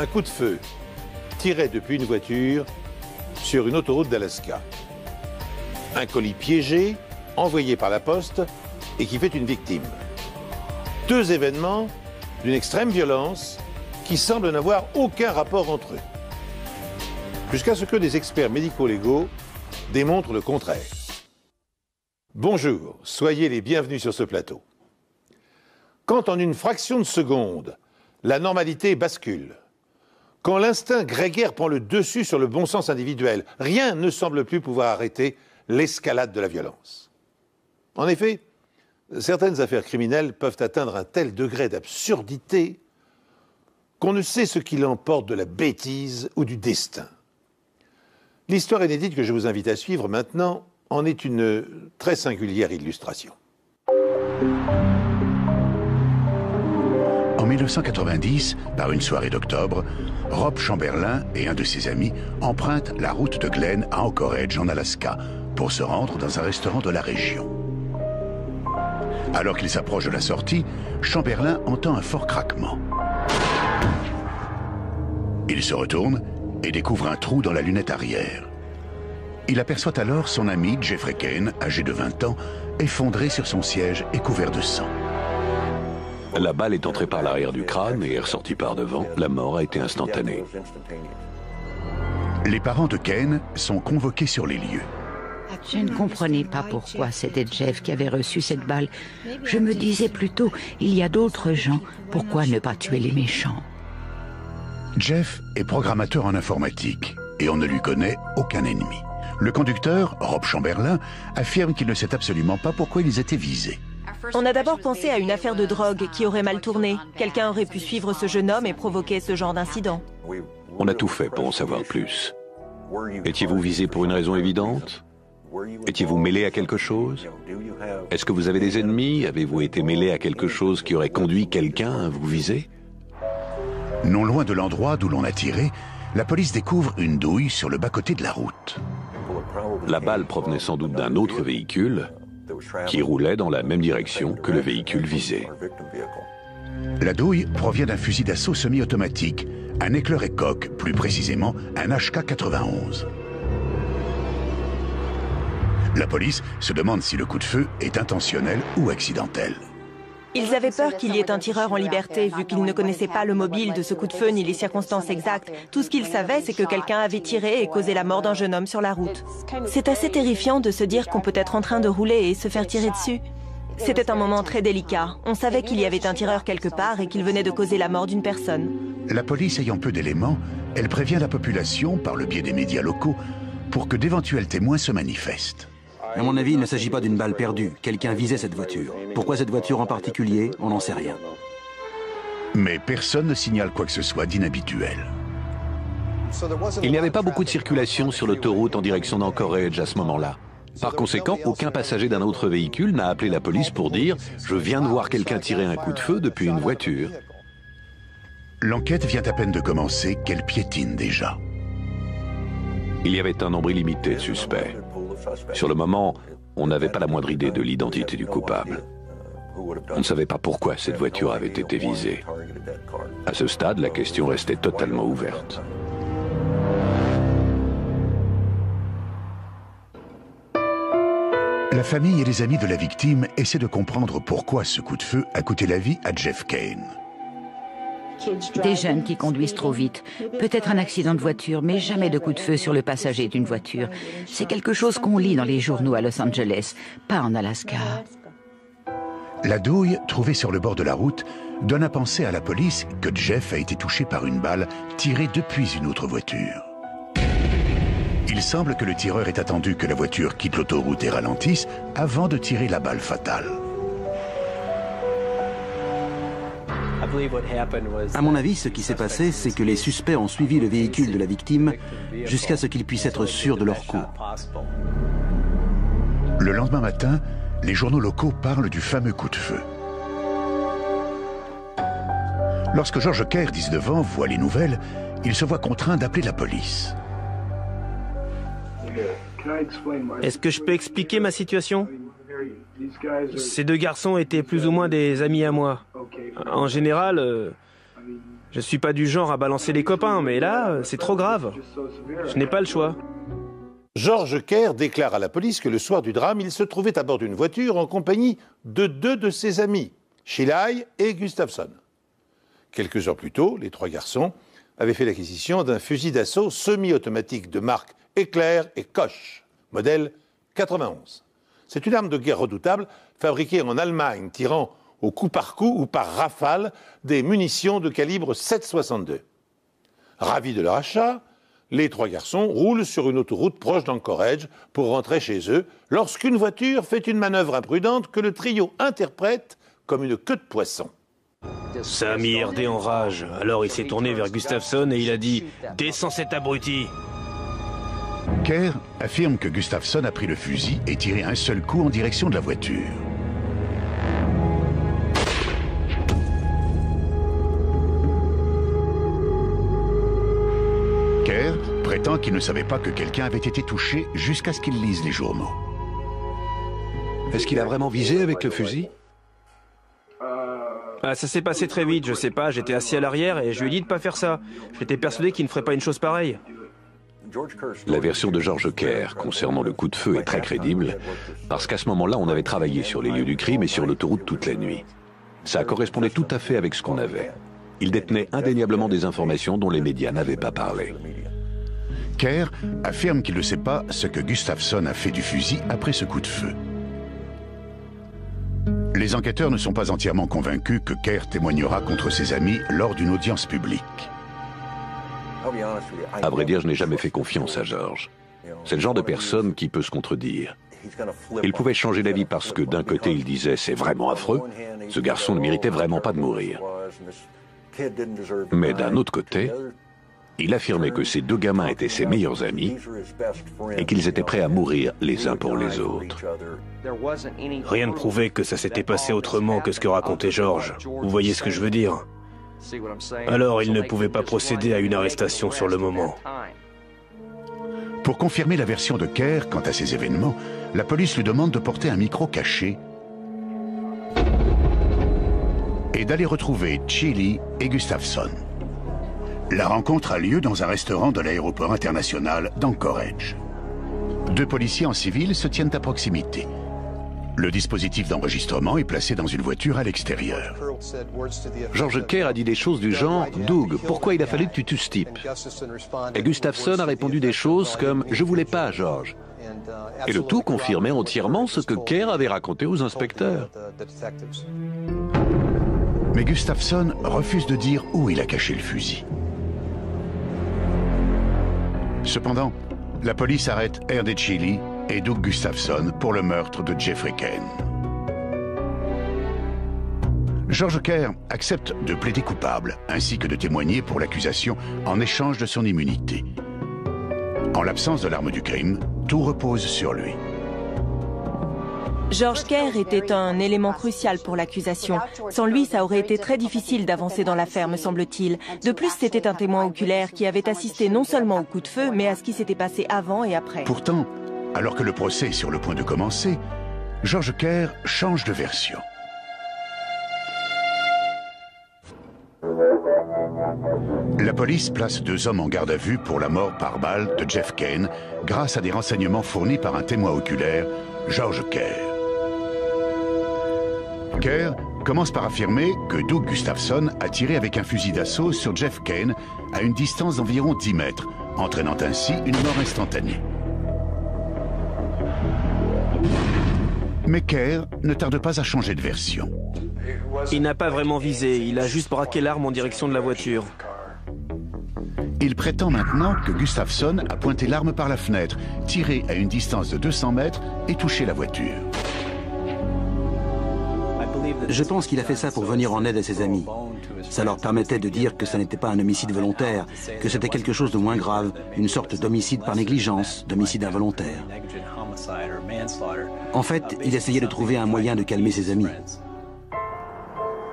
Un coup de feu tiré depuis une voiture sur une autoroute d'Alaska. Un colis piégé, envoyé par la poste et qui fait une victime. Deux événements d'une extrême violence qui semblent n'avoir aucun rapport entre eux. Jusqu'à ce que des experts médico-légaux démontrent le contraire. Bonjour, soyez les bienvenus sur ce plateau. Quand en une fraction de seconde, la normalité bascule, quand l'instinct grégaire prend le dessus sur le bon sens individuel, rien ne semble plus pouvoir arrêter l'escalade de la violence. En effet, certaines affaires criminelles peuvent atteindre un tel degré d'absurdité qu'on ne sait ce qui l'emporte de la bêtise ou du destin. L'histoire inédite que je vous invite à suivre maintenant en est une très singulière illustration. En 1990, par une soirée d'octobre, Rob Chamberlain et un de ses amis empruntent la route de Glen à Anchorage, en Alaska, pour se rendre dans un restaurant de la région. Alors qu'ils s'approchent de la sortie, Chamberlain entend un fort craquement. Il se retourne et découvre un trou dans la lunette arrière. Il aperçoit alors son ami Jeffrey Kane, âgé de 20 ans, effondré sur son siège et couvert de sang. La balle est entrée par l'arrière du crâne et est ressortie par devant. La mort a été instantanée. Les parents de Kane sont convoqués sur les lieux. Je ne comprenais pas pourquoi c'était Jeff qui avait reçu cette balle. Je me disais plutôt, il y a d'autres gens, pourquoi ne pas tuer les méchants? Jeff est programmateur en informatique et on ne lui connaît aucun ennemi. Le conducteur, Rob Chamberlain, affirme qu'il ne sait absolument pas pourquoi ils étaient visés. On a d'abord pensé à une affaire de drogue qui aurait mal tourné. Quelqu'un aurait pu suivre ce jeune homme et provoquer ce genre d'incident. On a tout fait pour en savoir plus. Étiez-vous visé pour une raison évidente? Étiez-vous mêlé à quelque chose? Est-ce que vous avez des ennemis? Avez-vous été mêlé à quelque chose qui aurait conduit quelqu'un à vous viser? Non loin de l'endroit d'où l'on a tiré, la police découvre une douille sur le bas-côté de la route. La balle provenait sans doute d'un autre véhicule qui roulait dans la même direction que le véhicule visé. La douille provient d'un fusil d'assaut semi-automatique, un Heckler & Koch, plus précisément un HK-91. La police se demande si le coup de feu est intentionnel ou accidentel. Ils avaient peur qu'il y ait un tireur en liberté, vu qu'ils ne connaissaient pas le mobile de ce coup de feu ni les circonstances exactes. Tout ce qu'ils savaient, c'est que quelqu'un avait tiré et causé la mort d'un jeune homme sur la route. C'est assez terrifiant de se dire qu'on peut être en train de rouler et se faire tirer dessus. C'était un moment très délicat. On savait qu'il y avait un tireur quelque part et qu'il venait de causer la mort d'une personne. La police ayant peu d'éléments, elle prévient la population, par le biais des médias locaux, pour que d'éventuels témoins se manifestent. À mon avis, il ne s'agit pas d'une balle perdue. Quelqu'un visait cette voiture. Pourquoi cette voiture en particulier, on n'en sait rien. Mais personne ne signale quoi que ce soit d'inhabituel. Il n'y avait pas beaucoup de circulation sur l'autoroute en direction d'Anchorage à ce moment-là. Par conséquent, aucun passager d'un autre véhicule n'a appelé la police pour dire « Je viens de voir quelqu'un tirer un coup de feu depuis une voiture ». L'enquête vient à peine de commencer qu'elle piétine déjà. Il y avait un nombre illimité de suspects. Sur le moment, on n'avait pas la moindre idée de l'identité du coupable. On ne savait pas pourquoi cette voiture avait été visée. À ce stade, la question restait totalement ouverte. La famille et les amis de la victime essaient de comprendre pourquoi ce coup de feu a coûté la vie à Jeff Kane. Des jeunes qui conduisent trop vite. Peut-être un accident de voiture, mais jamais de coup de feu sur le passager d'une voiture. C'est quelque chose qu'on lit dans les journaux à Los Angeles, pas en Alaska. La douille, trouvée sur le bord de la route, donne à penser à la police que Jeff a été touché par une balle tirée depuis une autre voiture. Il semble que le tireur ait attendu que la voiture quitte l'autoroute et ralentisse avant de tirer la balle fatale. À mon avis, ce qui s'est passé, c'est que les suspects ont suivi le véhicule de la victime jusqu'à ce qu'ils puissent être sûrs de leur coup. Le lendemain matin, les journaux locaux parlent du fameux coup de feu. Lorsque George Kerr, 19 ans, voit les nouvelles, il se voit contraint d'appeler la police. Est-ce que je peux expliquer ma situation? Ces deux garçons étaient plus ou moins des amis à moi. En général, Je suis pas du genre à balancer les copains, mais là, c'est trop grave. Je n'ai pas le choix. George Kerr déclare à la police que le soir du drame, il se trouvait à bord d'une voiture en compagnie de 2 de ses amis, Sheila et Gustafson. Quelques heures plus tôt, les 3 garçons avaient fait l'acquisition d'un fusil d'assaut semi-automatique de marque Éclair et Koch, modèle 91. C'est une arme de guerre redoutable fabriquée en Allemagne, tirant au coup par coup ou par rafale des munitions de calibre 7,62. Ravis de leur achat, les 3 garçons roulent sur une autoroute proche d'Anchorage pour rentrer chez eux lorsqu'une voiture fait une manœuvre imprudente que le trio interprète comme une queue de poisson. Ça a mis RD en rage. Alors il s'est tourné vers Gustafson et il a dit « Descends cet abruti !» Kerr affirme que Gustafson a pris le fusil et tiré un seul coup en direction de la voiture. Kerr prétend qu'il ne savait pas que quelqu'un avait été touché jusqu'à ce qu'il lise les journaux. Est-ce qu'il a vraiment visé avec le fusil? Ah, ça s'est passé très vite, je sais pas, j'étais assis à l'arrière et je lui ai dit de pas faire ça. J'étais persuadé qu'il ne ferait pas une chose pareille. La version de George Kerr concernant le coup de feu est très crédible, parce qu'à ce moment-là, on avait travaillé sur les lieux du crime et sur l'autoroute toute la nuit. Ça correspondait tout à fait avec ce qu'on avait. Il détenait indéniablement des informations dont les médias n'avaient pas parlé. Kerr affirme qu'il ne sait pas ce que Gustafson a fait du fusil après ce coup de feu. Les enquêteurs ne sont pas entièrement convaincus que Kerr témoignera contre ses amis lors d'une audience publique. À vrai dire, je n'ai jamais fait confiance à George. C'est le genre de personne qui peut se contredire. Il pouvait changer d'avis parce que d'un côté il disait « c'est vraiment affreux, ce garçon ne méritait vraiment pas de mourir ». Mais d'un autre côté, il affirmait que ces 2 gamins étaient ses meilleurs amis et qu'ils étaient prêts à mourir les uns pour les autres. Rien ne prouvait que ça s'était passé autrement que ce que racontait George. Vous voyez ce que je veux dire? Alors il ne pouvait pas procéder à une arrestation sur le moment. Pour confirmer la version de Kerr quant à ces événements, la police lui demande de porter un micro caché et d'aller retrouver Chili et Gustafson. La rencontre a lieu dans un restaurant de l'aéroport international d'Anchorage. 2 policiers en civil se tiennent à proximité. Le dispositif d'enregistrement est placé dans une voiture à l'extérieur. George Kerr a dit des choses du genre « Doug, pourquoi il a fallu que tu tues ce type ?» Et Gustafson a répondu des choses comme « Je voulais pas, George ». Et le tout confirmait entièrement ce que Kerr avait raconté aux inspecteurs. Mais Gustafson refuse de dire où il a caché le fusil. Cependant, la police arrête R.D. Chili et Doug Gustafson pour le meurtre de Jeffrey Kane. George Kerr accepte de plaider coupable ainsi que de témoigner pour l'accusation en échange de son immunité. En l'absence de l'arme du crime, tout repose sur lui. George Kerr était un élément crucial pour l'accusation. Sans lui, ça aurait été très difficile d'avancer dans l'affaire, me semble-t-il. De plus, c'était un témoin oculaire qui avait assisté non seulement au coup de feu, mais à ce qui s'était passé avant et après. Pourtant, alors que le procès est sur le point de commencer, George Kerr change de version. La police place 2 hommes en garde à vue pour la mort par balle de Jeff Kane grâce à des renseignements fournis par un témoin oculaire, George Kerr. Kerr commence par affirmer que Doug Gustafson a tiré avec un fusil d'assaut sur Jeff Kane à une distance d'environ 10 mètres, entraînant ainsi une mort instantanée. Mais Kerr ne tarde pas à changer de version. Il n'a pas vraiment visé, il a juste braqué l'arme en direction de la voiture. Il prétend maintenant que Gustafson a pointé l'arme par la fenêtre, tiré à une distance de 200 mètres et touché la voiture. Je pense qu'il a fait ça pour venir en aide à ses amis. Ça leur permettait de dire que ça n'était pas un homicide volontaire, que c'était quelque chose de moins grave, une sorte d'homicide par négligence, d'homicide involontaire. En fait, il essayait de trouver un moyen de calmer ses amis.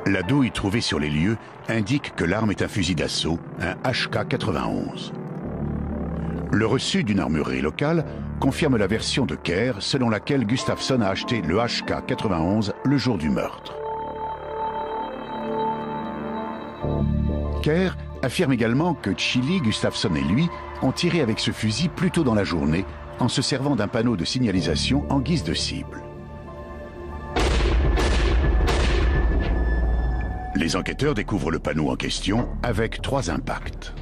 La douille trouvée sur les lieux indique que l'arme est un fusil d'assaut, un HK-91. Le reçu d'une armurerie locale confirme la version de Kerr selon laquelle Gustafson a acheté le HK-91 le jour du meurtre. Kerr affirme également que Chili, Gustafsson et lui ont tiré avec ce fusil plus tôt dans la journée en se servant d'un panneau de signalisation en guise de cible. Les enquêteurs découvrent le panneau en question avec 3 impacts.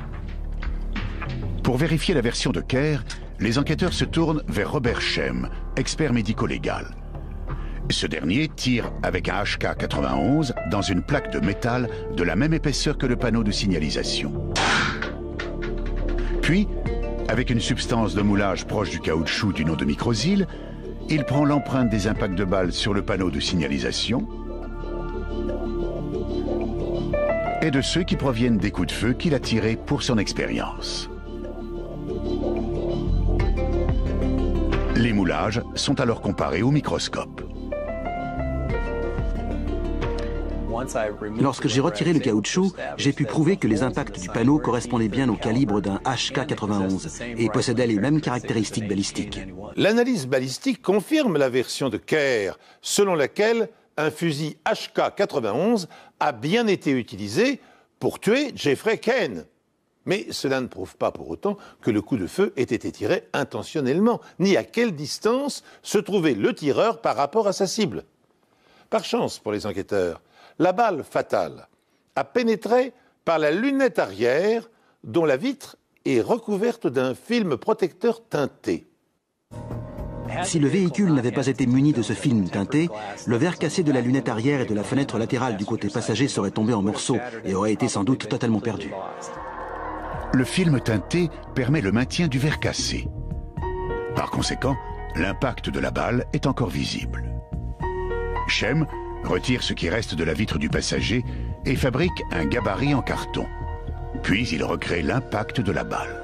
Pour vérifier la version de Kerr, les enquêteurs se tournent vers Robert Shem, expert médico-légal. Ce dernier tire avec un HK-91 dans une plaque de métal de la même épaisseur que le panneau de signalisation. Puis, avec une substance de moulage proche du caoutchouc du nom de microsyle, il prend l'empreinte des impacts de balles sur le panneau de signalisation et de ceux qui proviennent des coups de feu qu'il a tirés pour son expérience. Les moulages sont alors comparés au microscope. Lorsque j'ai retiré le caoutchouc, j'ai pu prouver que les impacts du panneau correspondaient bien au calibre d'un HK-91 et possédaient les mêmes caractéristiques balistiques. L'analyse balistique confirme la version de Kerr, selon laquelle un fusil HK-91 a bien été utilisé pour tuer Jeffrey Kane. Mais cela ne prouve pas pour autant que le coup de feu ait été tiré intentionnellement, ni à quelle distance se trouvait le tireur par rapport à sa cible. Par chance pour les enquêteurs, la balle fatale a pénétré par la lunette arrière dont la vitre est recouverte d'un film protecteur teinté. Si le véhicule n'avait pas été muni de ce film teinté, le verre cassé de la lunette arrière et de la fenêtre latérale du côté passager serait tombé en morceaux et aurait été sans doute totalement perdu. Le film teinté permet le maintien du verre cassé. Par conséquent, l'impact de la balle est encore visible. Shem retire ce qui reste de la vitre du passager et fabrique un gabarit en carton. Puis il recrée l'impact de la balle.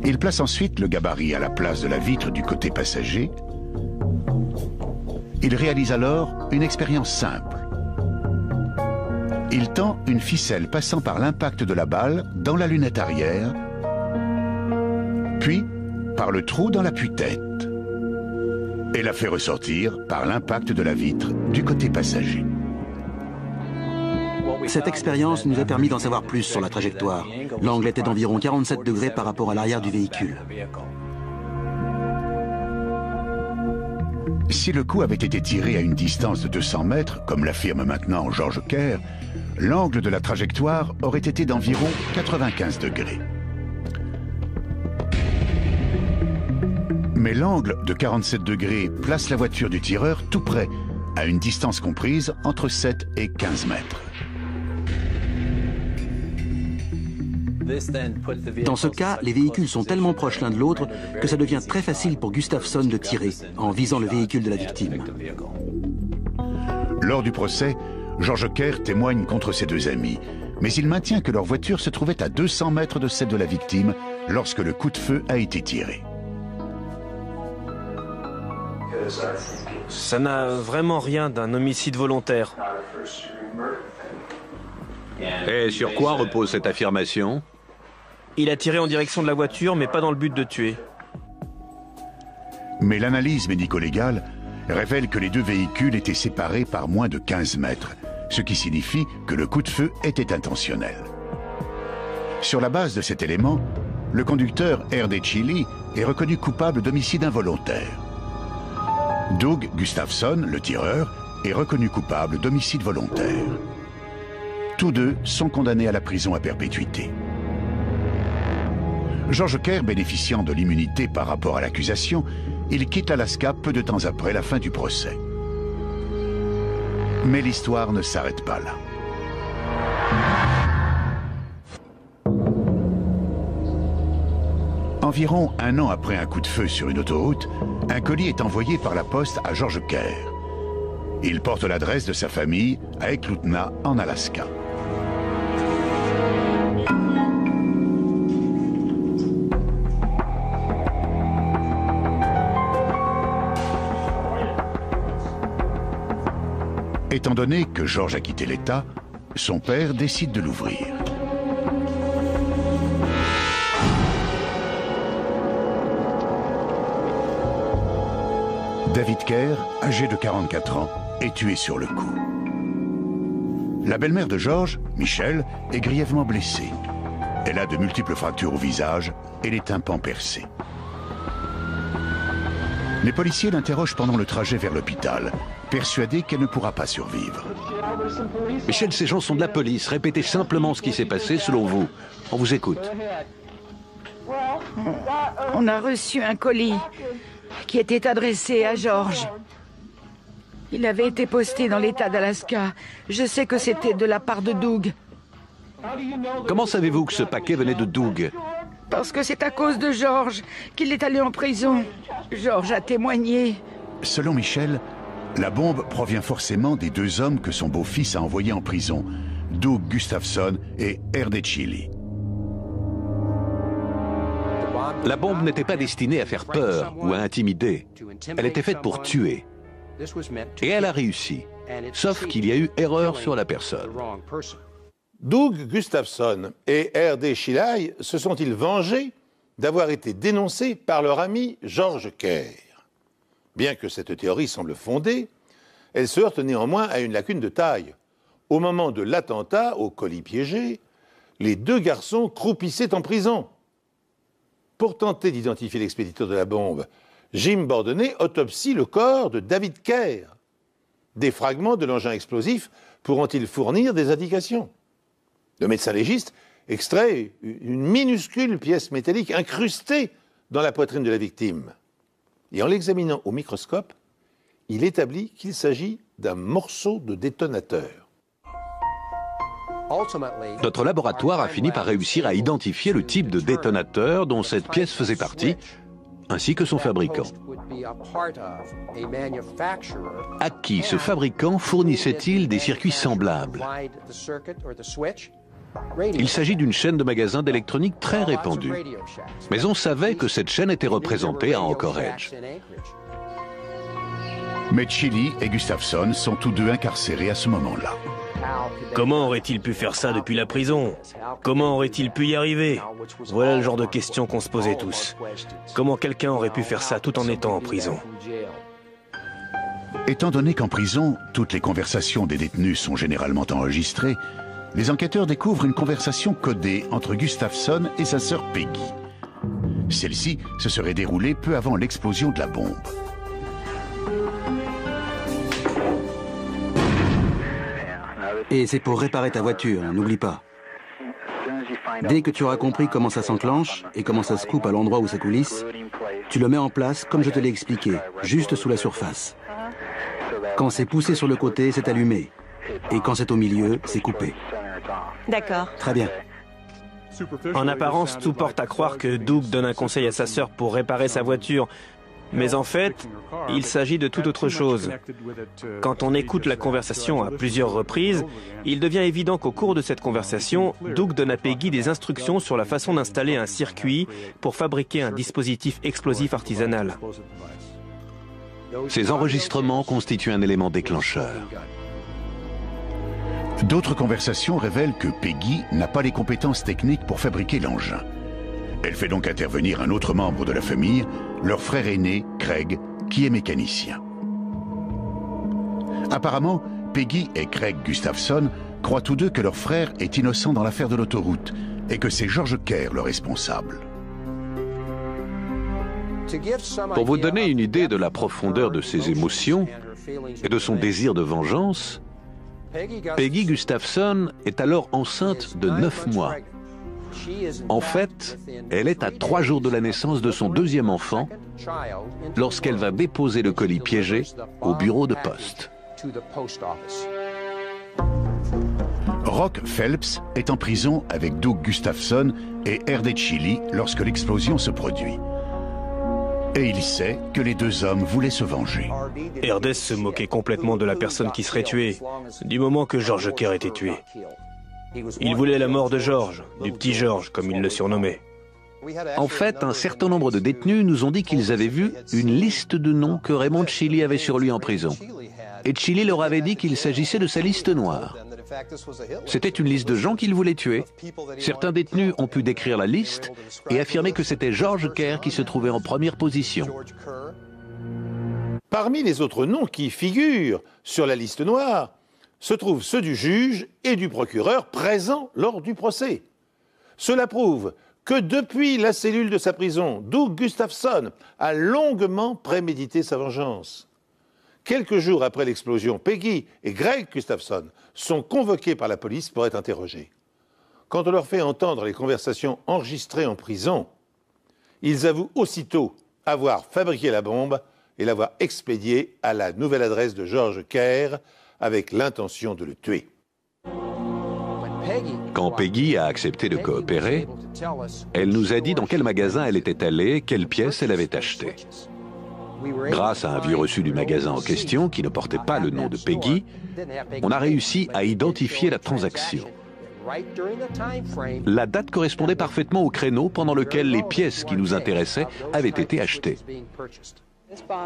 Il place ensuite le gabarit à la place de la vitre du côté passager. Il réalise alors une expérience simple. Il tend une ficelle passant par l'impact de la balle dans la lunette arrière, puis par le trou dans l'appui-tête, et la fait ressortir par l'impact de la vitre du côté passager. Cette expérience nous a permis d'en savoir plus sur la trajectoire. L'angle était d'environ 47 degrés par rapport à l'arrière du véhicule. Si le coup avait été tiré à une distance de 200 mètres, comme l'affirme maintenant George Kerr, l'angle de la trajectoire aurait été d'environ 95 degrés. Mais l'angle de 47 degrés place la voiture du tireur tout près, à une distance comprise entre 7 et 15 mètres. Dans ce cas, les véhicules sont tellement proches l'un de l'autre que ça devient très facile pour Gustafsson de tirer en visant le véhicule de la victime. Lors du procès, George Kerr témoigne contre ses 2 amis, mais il maintient que leur voiture se trouvait à 200 mètres de celle de la victime lorsque le coup de feu a été tiré. Ça n'a vraiment rien d'un homicide volontaire. Et sur quoi repose cette affirmation? Il a tiré en direction de la voiture, mais pas dans le but de tuer. Mais l'analyse médico-légale révèle que les 2 véhicules étaient séparés par moins de 15 mètres, ce qui signifie que le coup de feu était intentionnel. Sur la base de cet élément, le conducteur R.D. Chili est reconnu coupable d'homicide involontaire. Doug Gustafsson, le tireur, est reconnu coupable d'homicide volontaire. Tous 2 sont condamnés à la prison à perpétuité. George Kerr bénéficiant de l'immunité par rapport à l'accusation, il quitte l'Alaska peu de temps après la fin du procès. Mais l'histoire ne s'arrête pas là. Environ 1 an après un coup de feu sur une autoroute, un colis est envoyé par la poste à George Kerr. Il porte l'adresse de sa famille à Eklutna, en Alaska. Étant donné que George a quitté l'État, son père décide de l'ouvrir. David Kerr, âgé de 44 ans, est tué sur le coup. La belle-mère de George, Michelle, est grièvement blessée. Elle a de multiples fractures au visage et les tympans percés. Les policiers l'interrogent pendant le trajet vers l'hôpital, persuadés qu'elle ne pourra pas survivre. Michel, ces gens sont de la police. Répétez simplement ce qui s'est passé selon vous. On vous écoute. On a reçu un colis qui était adressé à George. Il avait été posté dans l'État d'Alaska. Je sais que c'était de la part de Doug. Comment savez-vous que ce paquet venait de Doug? Parce que c'est à cause de George qu'il est allé en prison. George a témoigné. Selon Michel, la bombe provient forcément des deux hommes que son beau-fils a envoyés en prison, Doug Gustafson et R.D. Chili. La bombe n'était pas destinée à faire peur ou à intimider. Elle était faite pour tuer. Et elle a réussi. Sauf qu'il y a eu erreur sur la personne. Doug Gustafson et R.D. Chili se sont-ils vengés d'avoir été dénoncés par leur ami George Kerr? Bien que cette théorie semble fondée, elle se heurte néanmoins à une lacune de taille. Au moment de l'attentat au colis piégé, les deux garçons croupissaient en prison. Pour tenter d'identifier l'expéditeur de la bombe, Jim Bordenay autopsie le corps de David Kerr. Des fragments de l'engin explosif pourront-ils fournir des indications? Le médecin légiste extrait une minuscule pièce métallique incrustée dans la poitrine de la victime. Et en l'examinant au microscope, il établit qu'il s'agit d'un morceau de détonateur. Notre laboratoire a fini par réussir à identifier le type de détonateur dont cette pièce faisait partie, ainsi que son fabricant. À qui ce fabricant fournissait-il des circuits semblables? Il s'agit d'une chaîne de magasins d'électronique très répandue. Mais on savait que cette chaîne était représentée à Anchorage. Mais Chili et Gustafson sont tous deux incarcérés à ce moment-là. Comment aurait-il pu faire ça depuis la prison? Comment aurait-il pu y arriver? Voilà le genre de questions qu'on se posait tous. Comment quelqu'un aurait pu faire ça tout en étant en prison? Étant donné qu'en prison, toutes les conversations des détenus sont généralement enregistrées, les enquêteurs découvrent une conversation codée entre Gustafson et sa sœur Peggy. Celle-ci se serait déroulée peu avant l'explosion de la bombe. Et c'est pour réparer ta voiture, n'oublie pas. Dès que tu auras compris comment ça s'enclenche et comment ça se coupe à l'endroit où ça coulisse, tu le mets en place comme je te l'ai expliqué, juste sous la surface. Quand c'est poussé sur le côté, c'est allumé. Et quand c'est au milieu, c'est coupé. D'accord. Très bien. En apparence, tout porte à croire que Doug donne un conseil à sa sœur pour réparer sa voiture. Mais en fait, il s'agit de toute autre chose. Quand on écoute la conversation à plusieurs reprises, il devient évident qu'au cours de cette conversation, Doug donne à Peggy des instructions sur la façon d'installer un circuit pour fabriquer un dispositif explosif artisanal. Ces enregistrements constituent un élément déclencheur. D'autres conversations révèlent que Peggy n'a pas les compétences techniques pour fabriquer l'engin. Elle fait donc intervenir un autre membre de la famille, leur frère aîné, Craig, qui est mécanicien. Apparemment, Peggy et Craig Gustafson croient tous deux que leur frère est innocent dans l'affaire de l'autoroute et que c'est George Kerr le responsable. Pour vous donner une idée de la profondeur de ses émotions et de son désir de vengeance, Peggy Gustafson est alors enceinte de 9 mois. En fait, elle est à 3 jours de la naissance de son deuxième enfant lorsqu'elle va déposer le colis piégé au bureau de poste. Rock Phelps est en prison avec Doug Gustafson et R.D. Chili lorsque l'explosion se produit. Et il sait que les deux hommes voulaient se venger. R.D. se moquait complètement de la personne qui serait tuée, du moment que George Kerr était tué. Il voulait la mort de George, du petit George, comme il le surnommait. En fait, un certain nombre de détenus nous ont dit qu'ils avaient vu une liste de noms que Raymond Chili avait sur lui en prison. Et Chili leur avait dit qu'il s'agissait de sa liste noire. C'était une liste de gens qu'il voulait tuer. Certains détenus ont pu décrire la liste et affirmer que c'était George Kerr qui se trouvait en première position. Parmi les autres noms qui figurent sur la liste noire, se trouvent ceux du juge et du procureur présents lors du procès. Cela prouve que depuis la cellule de sa prison, Doug Gustafson a longuement prémédité sa vengeance. Quelques jours après l'explosion, Peggy et Greg Gustafson sont convoqués par la police pour être interrogés. Quand on leur fait entendre les conversations enregistrées en prison, ils avouent aussitôt avoir fabriqué la bombe et l'avoir expédiée à la nouvelle adresse de George Kerr avec l'intention de le tuer. Quand Peggy a accepté de coopérer, elle nous a dit dans quel magasin elle était allée, quelles pièces elle avait achetées. Grâce à un vieux reçu du magasin en question, qui ne portait pas le nom de Peggy, on a réussi à identifier la transaction. La date correspondait parfaitement au créneau pendant lequel les pièces qui nous intéressaient avaient été achetées.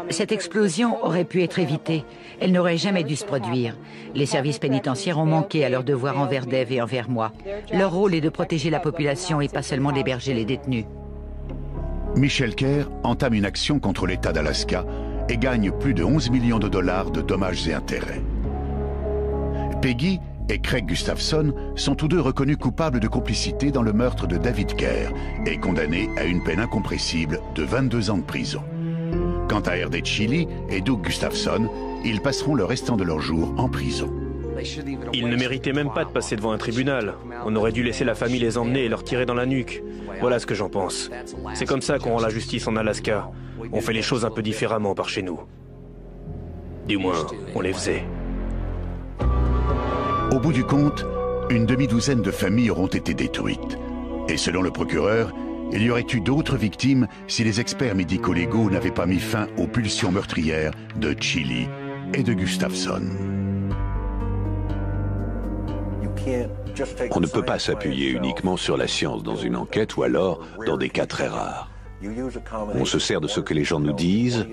Cette explosion aurait pu être évitée. Elle n'aurait jamais dû se produire. Les services pénitentiaires ont manqué à leur devoir envers Dave et envers moi. Leur rôle est de protéger la population et pas seulement d'héberger les détenus. Michel Kerr entame une action contre l'État d'Alaska et gagne plus de 11 millions de dollars de dommages et intérêts. Peggy et Craig Gustafson sont tous deux reconnus coupables de complicité dans le meurtre de David Kerr et condamnés à une peine incompressible de 22 ans de prison. Quant à R.D. Chili et Doug Gustafson, ils passeront le restant de leurs jours en prison. Ils ne méritaient même pas de passer devant un tribunal. On aurait dû laisser la famille les emmener et leur tirer dans la nuque. Voilà ce que j'en pense. C'est comme ça qu'on rend la justice en Alaska. On fait les choses un peu différemment par chez nous. Du moins, on les faisait. Au bout du compte, une demi-douzaine de familles auront été détruites. Et selon le procureur, il y aurait eu d'autres victimes si les experts médico-légaux n'avaient pas mis fin aux pulsions meurtrières de Chili et de Gustafson. On ne peut pas s'appuyer uniquement sur la science dans une enquête ou alors dans des cas très rares. On se sert de ce que les gens nous disent,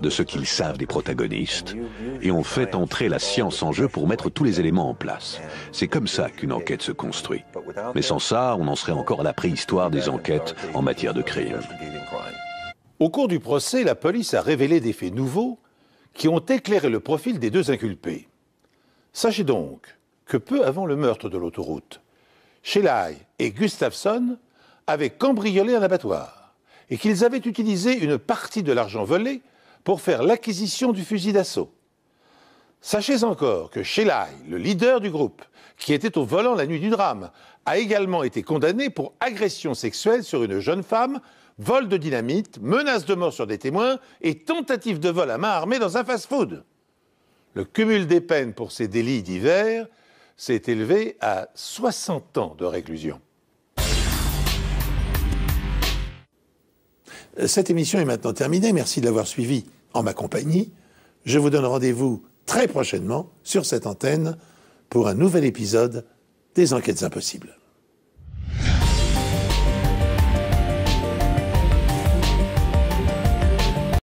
de ce qu'ils savent des protagonistes, et on fait entrer la science en jeu pour mettre tous les éléments en place. C'est comme ça qu'une enquête se construit. Mais sans ça, on en serait encore à la préhistoire des enquêtes en matière de crime. Au cours du procès, la police a révélé des faits nouveaux qui ont éclairé le profil des deux inculpés. Sachez donc que peu avant le meurtre de l'autoroute, Shelly et Gustafson avaient cambriolé un abattoir et qu'ils avaient utilisé une partie de l'argent volé pour faire l'acquisition du fusil d'assaut. Sachez encore que Shelly, le leader du groupe, qui était au volant la nuit du drame, a également été condamné pour agression sexuelle sur une jeune femme, vol de dynamite, menace de mort sur des témoins et tentative de vol à main armée dans un fast-food. Le cumul des peines pour ces délits divers s'est élevé à 60 ans de réclusion. Cette émission est maintenant terminée. Merci de l'avoir suivie en ma compagnie. Je vous donne rendez-vous très prochainement sur cette antenne pour un nouvel épisode des Enquêtes Impossibles.